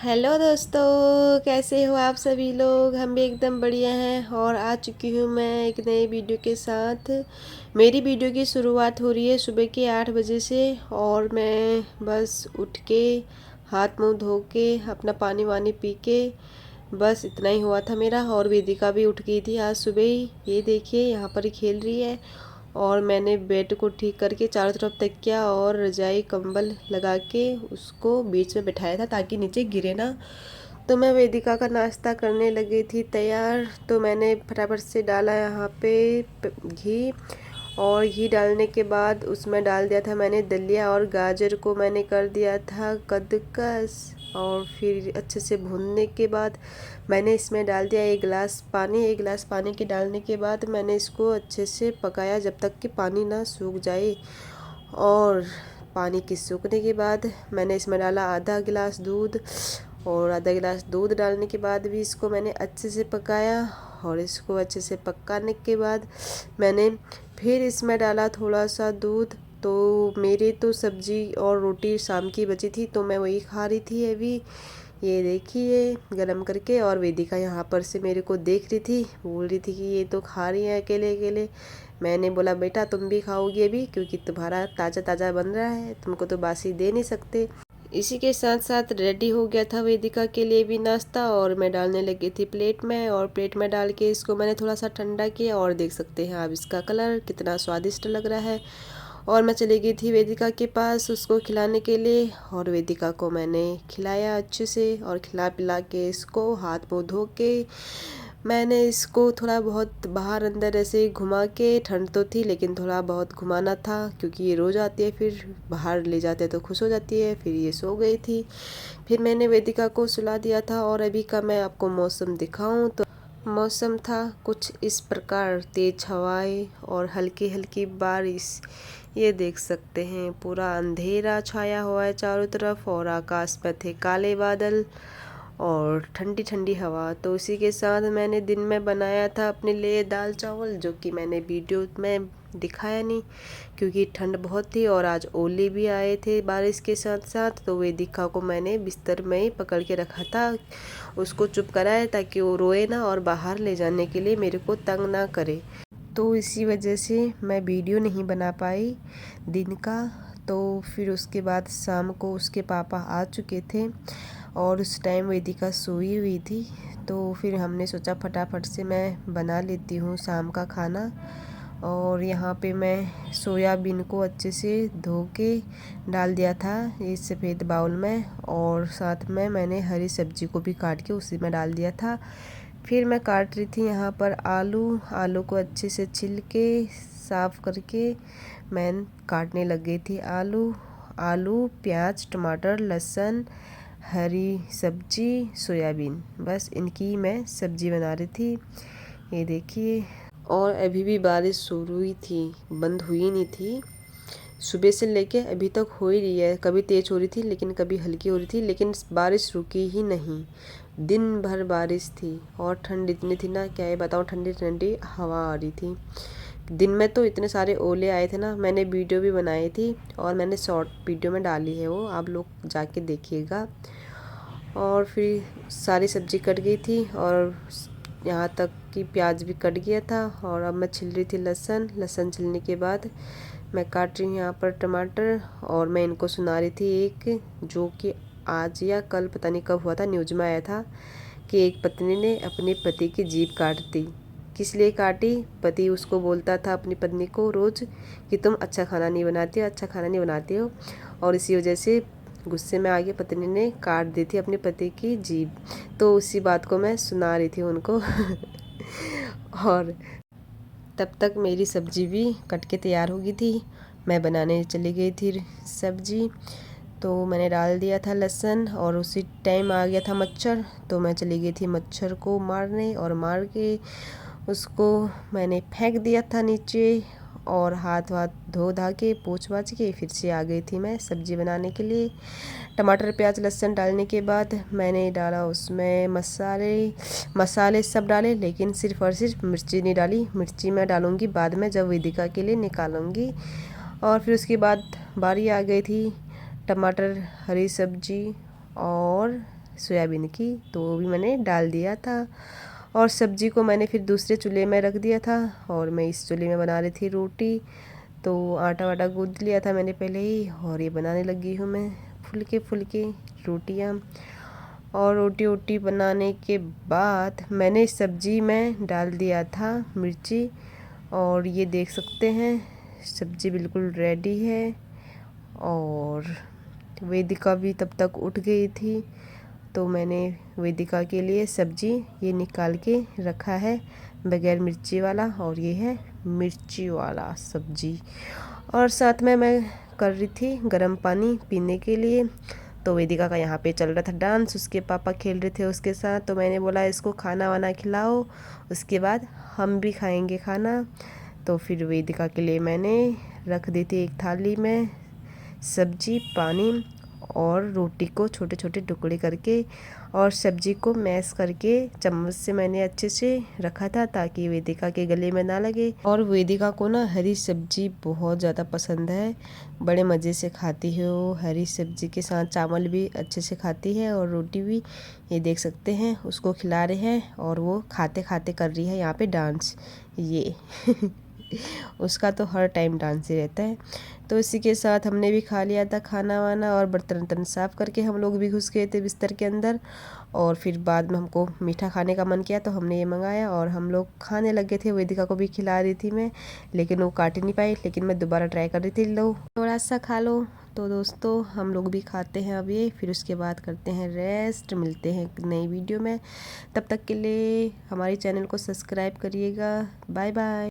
Hello दोस्तों, कैसे हो आप सभी लोग। हम भी एकदम बढ़िया हैं और आ चुकी हूँ मैं एक नए वीडियो के साथ। मेरी वीडियो की शुरुआत हो रही है सुबह के 8 बजे से और मैं बस उठ के हाथ मुंह धो के अपना पानी वानी पी के बस इतना ही हुआ था मेरा। और वेदिका भी उठ गई थी आज सुबह ही। ये देखिए यहाँ पर ही खेल रही है। और मैंने बेड को ठीक करके चारों तरफ तकिया और रजाई कंबल लगा के उसको बीच में बिठाया था ताकि नीचे गिरे ना। तो मैं वेदिका का नाश्ता करने लगी थी तैयार। तो मैंने फटाफट से डाला यहाँ पे घी। और घी डालने के बाद उसमें डाल दिया था मैंने दलिया और गाजर को मैंने कर दिया था कद्दूकस। और फिर अच्छे से भूनने के बाद मैंने इसमें डाल दिया 1 गिलास पानी। 1 गिलास पानी के डालने के बाद मैंने इसको अच्छे से पकाया जब तक कि पानी ना सूख जाए। और पानी के सूखने के बाद मैंने इसमें डाला आधा गिलास दूध। और आधा गिलास दूध डालने के बाद भी इसको मैंने अच्छे से पकाया। और इसको अच्छे से पकाने के बाद मैंने फिर इसमें डाला थोड़ा सा दूध। तो मेरी तो सब्जी और रोटी शाम की बची थी तो मैं वही खा रही थी अभी। ये देखिए गरम करके। और वेदिका यहाँ पर से मेरे को देख रही थी, बोल रही थी कि ये तो खा रही है अकेले अकेले। मैंने बोला बेटा तुम भी खाओगी अभी, क्योंकि तुम्हारा ताज़ा ताज़ा बन रहा है, तुमको तो बासी दे नहीं सकते। इसी के साथ साथ रेडी हो गया था वेदिका के लिए भी नाश्ता। और मैं डालने लगी थी प्लेट में। और प्लेट में डाल के इसको मैंने थोड़ा सा ठंडा किया। और देख सकते हैं आप इसका कलर कितना स्वादिष्ट लग रहा है। और मैं चली गई थी वेदिका के पास उसको खिलाने के लिए। और वेदिका को मैंने खिलाया अच्छे से और खिला पिला के इसको हाथ मुँह धो के मैंने इसको थोड़ा बहुत बाहर अंदर ऐसे घुमा के, ठंड तो थी लेकिन थोड़ा बहुत घुमाना था क्योंकि ये रोज़ आती है, फिर बाहर ले जाते हैं तो खुश हो जाती है। फिर ये सो गई थी। फिर मैंने वेदिका को सुला दिया था। और अभी का मैं आपको मौसम दिखाऊं तो मौसम था कुछ इस प्रकार, तेज हवाएं और हल्की हल्की बारिश। ये देख सकते हैं पूरा अंधेरा छाया हुआ है चारों तरफ और आकाश पर थे काले बादल और ठंडी ठंडी हवा। तो उसी के साथ मैंने दिन में बनाया था अपने लिए दाल चावल, जो कि मैंने वीडियो में दिखाया नहीं क्योंकि ठंड बहुत थी और आज ओले भी आए थे बारिश के साथ साथ। तो वेदिका को मैंने बिस्तर में ही पकड़ के रखा था, उसको चुप कराया ताकि वो रोए ना और बाहर ले जाने के लिए मेरे को तंग ना करे। तो इसी वजह से मैं वीडियो नहीं बना पाई दिन का। तो फिर उसके बाद शाम को उसके पापा आ चुके थे और उस टाइम वेदिका सोई हुई थी। तो फिर हमने सोचा फटाफट से मैं बना लेती हूँ शाम का खाना। और यहाँ पे मैं सोयाबीन को अच्छे से धो के डाल दिया था इस सफ़ेद बाउल में। और साथ में मैंने हरी सब्जी को भी काट के उसी में डाल दिया था। फिर मैं काट रही थी यहाँ पर आलू को अच्छे से छिल के साफ़ करके मैं काटने लग गई थी। आलू प्याज टमाटर लहसुन हरी सब्जी सोयाबीन, बस इनकी मैं सब्जी बना रही थी। ये देखिए। और अभी भी बारिश शुरू हुई थी, बंद हुई नहीं थी। सुबह से लेके अभी तक हो ही रही है, कभी तेज़ हो रही थी लेकिन कभी हल्की हो रही थी, लेकिन बारिश रुकी ही नहीं। दिन भर बारिश थी और ठंड इतनी थी ना, क्या ये बताऊँ, ठंडी ठंडी हवा आ रही थी। दिन में तो इतने सारे ओले आए थे ना, मैंने वीडियो भी बनाई थी और मैंने शॉर्ट वीडियो में डाली है, वो आप लोग जाके देखिएगा। और फिर सारी सब्ज़ी कट गई थी और यहाँ तक कि प्याज भी कट गया था। और अब मैं छिल रही थी लहसुन छिलने के बाद मैं काट रही हूँ यहाँ पर टमाटर। और मैं इनको सुना रही थी एक, जो कि आज या कल पता नहीं कब हुआ था, न्यूज़ में आया था कि एक पत्नी ने अपने पति की जीभ काट दी। किस लिए काटी? पति उसको बोलता था अपनी पत्नी को रोज़ कि तुम अच्छा खाना नहीं बनाती हो, अच्छा खाना नहीं बनाती हो। और इसी वजह से गुस्से में आके पत्नी ने काट दी थी अपने पति की जीभ। तो उसी बात को मैं सुना रही थी उनको और तब तक मेरी सब्ज़ी भी कट के तैयार हो गई थी। मैं बनाने चली गई थी सब्ज़ी। तो मैंने डाल दिया था लहसुन और उसी टाइम आ गया था मच्छर। तो मैं चली गई थी मच्छर को मारने और मार के उसको मैंने फेंक दिया था नीचे। और हाथ धो धा के पोंछ पाछ के फिर से आ गई थी मैं सब्ज़ी बनाने के लिए। टमाटर प्याज लहसुन डालने के बाद मैंने डाला उसमें मसाले सब डाले, लेकिन सिर्फ़ और सिर्फ मिर्ची नहीं डाली। मिर्ची मैं डालूँगी बाद में जब वेदिका के लिए निकालूँगी। और फिर उसके बाद बारी आ गई थी टमाटर हरी सब्जी और सोयाबीन की, तो वो भी मैंने डाल दिया था। और सब्जी को मैंने फिर दूसरे चूल्हे में रख दिया था और मैं इस चूल्हे में बना रही थी रोटी। तो आटा वाटा गूंद लिया था मैंने पहले ही और ये बनाने लगी हूँ मैं फुल्के रोटियाँ। और रोटी वोटी बनाने के बाद मैंने सब्जी में डाल दिया था मिर्ची, और ये देख सकते हैं सब्जी बिल्कुल रेडी है। और वेदिका भी तब तक उठ गई थी, तो मैंने वेदिका के लिए सब्जी ये निकाल के रखा है बगैर मिर्ची वाला, और ये है मिर्ची वाला सब्जी। और साथ में मैं कर रही थी गर्म पानी पीने के लिए। तो वेदिका का यहाँ पे चल रहा था डांस, उसके पापा खेल रहे थे उसके साथ। तो मैंने बोला इसको खाना वाना खिलाओ, उसके बाद हम भी खाएंगे खाना। तो फिर वेदिका के लिए मैंने रख दी थी एक थाली में सब्जी, पानी और रोटी को छोटे छोटे टुकड़े करके, और सब्जी को मैश करके चम्मच से मैंने अच्छे से रखा था ताकि वेदिका के गले में ना लगे। और वेदिका को ना हरी सब्जी बहुत ज़्यादा पसंद है, बड़े मज़े से खाती है वो हरी सब्जी के साथ। चावल भी अच्छे से खाती है और रोटी भी। ये देख सकते हैं उसको खिला रहे हैं और वो खाते खाते कर रही है यहाँ पे डांस ये उसका तो हर टाइम डांस ही रहता है। तो इसी के साथ हमने भी खा लिया था खाना वाना, और बर्तन वर्तन साफ़ करके हम लोग भी घुस गए थे बिस्तर के अंदर। और फिर बाद में हमको मीठा खाने का मन किया तो हमने ये मंगाया और हम लोग खाने लगे थे। वेदिका को भी खिला रही थी मैं, लेकिन वो काट नहीं पाई। लेकिन मैं दोबारा ट्राई कर रही थी, लो थोड़ा सा खा लो। तो दोस्तों हम लोग भी खाते हैं अब ये, फिर उसके बाद करते हैं रेस्ट। मिलते हैं एक नई वीडियो में, तब तक के लिए हमारे चैनल को सब्सक्राइब करिएगा। Bye bye.